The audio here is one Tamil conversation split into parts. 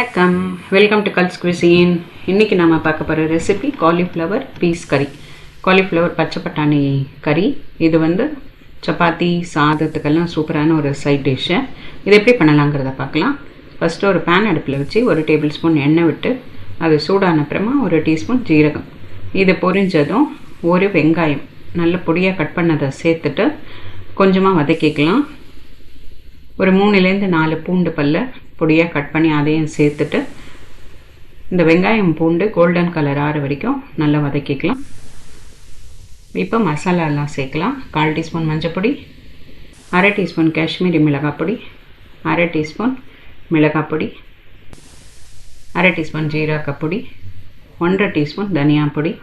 வணக்கம், வெல்கம் டு கல்ஸ் குவிசின். இன்றைக்கி நம்ம பார்க்க போகிற ரெசிபி காலிஃப்ளவர் பீஸ் கறி, காலிஃப்ளவர் பச்சை பட்டாணி கறி. இது சப்பாத்தி சாதத்துக்கெல்லாம் சூப்பரான ஒரு சைட் டிஷ்ஷு. இது எப்படி பண்ணலாங்கிறத பார்க்கலாம். ஃபஸ்ட்டு ஒரு பேன் அடுப்பில் வச்சு 1 டேபிள் ஸ்பூன் எண்ணெய் விட்டு அது சூடான அப்புறமா 1 டீஸ்பூன் ஜீரகம், இது பொரிஞ்சதும் ஒரு வெங்காயம் நல்ல பொடியாக கட் பண்ணதை சேர்த்துட்டு கொஞ்சமாக வதக்கிக்கலாம். ஒரு 3-4 பூண்டு பல்ல பொடியாக கட் பண்ணி அதையும் சேர்த்துட்டு இந்த வெங்காயம் பூண்டு கோல்டன் கலர் ஆற வரைக்கும் நல்லா வதக்கிக்கலாம். இப்போ மசாலாலாம் சேர்க்கலாம். 1/4 டீஸ்பூன் மஞ்சள், 1/2 டீஸ்பூன் காஷ்மீரி மிளகாய் பொடி, 1/2 டீஸ்பூன் மிளகாய் பொடி, 1/2 டீஸ்பூன் ஜீரக பொடி, 1/2 டீஸ்பூன் தனியா பொடி,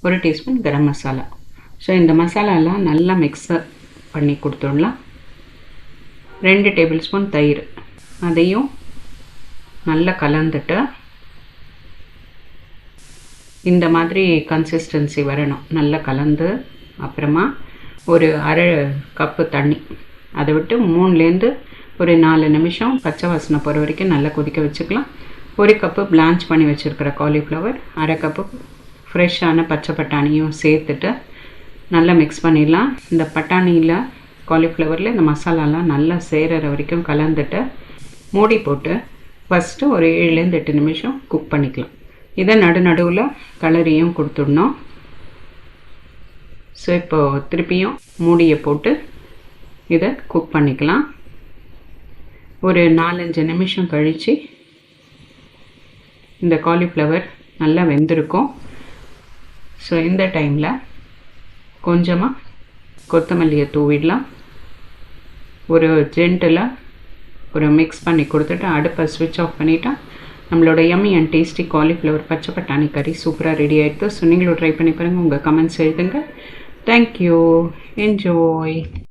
1 டீஸ்பூன் கரம் மசாலா. ஸோ இந்த மசாலாலாம் நல்லா மிக்ஸ் பண்ணி கொடுத்துடலாம். 2 டேபிள் ஸ்பூன் தயிர், அதையும் நல்லா கலந்துட்டு இந்த மாதிரி கன்சிஸ்டன்சி வரணும். நல்லா கலந்து அப்புறமா ஒரு 1/2 கப்பு தண்ணி அதை விட்டு 3லேருந்து ஒரு 4 நிமிஷம் பச்சை வாசனை போகிற வரைக்கும் நல்லா கொதிக்க வச்சுக்கலாம். 1 கப்பு பிளான்ச் பண்ணி வச்சுருக்கிற காலிஃப்ளவர், 1/2 கப்பு ஃப்ரெஷ்ஷான பச்சை பட்டாணியும் சேர்த்துட்டு நல்லா மிக்ஸ் பண்ணிடலாம். இந்த பட்டாணியில் காலிஃப்ளவரில் இந்த மசாலாலாம் நல்லா சேருற வரைக்கும் கலந்துட்டு மூடி போட்டு ஃபஸ்ட்டு ஒரு 7-8 நிமிஷம் குக் பண்ணிக்கலாம். இதை நடுவில் கலரியும் கொடுத்துடணும். ஸோ இப்போது திருப்பியும் மூடியை போட்டு இதை குக் பண்ணிக்கலாம். ஒரு 4-5 நிமிஷம் கழித்து இந்த காலிஃப்ளவர் நல்லா வெந்திருக்கும். ஸோ இந்த டைமில் கொஞ்சமாக கொத்தமல்லியை தூவிடலாம். ஒரு ஜென்டிலாக ஒரு மிக்ஸ் பண்ணி கொடுத்துட்டு அடுப்பை ஸ்விட்ச் ஆஃப் பண்ணிட்டா நம்மளோட யம்மி அண்ட் டேஸ்டி காலிஃப்ளவர் பச்சை பட்டாணி கறி சூப்பராக ரெடி ஆகிடுது. ஸோ நீங்களும் ட்ரை பண்ணி பாருங்கள். உங்கள் கமெண்ட்ஸ் எழுதுங்க. Thank you, enjoy.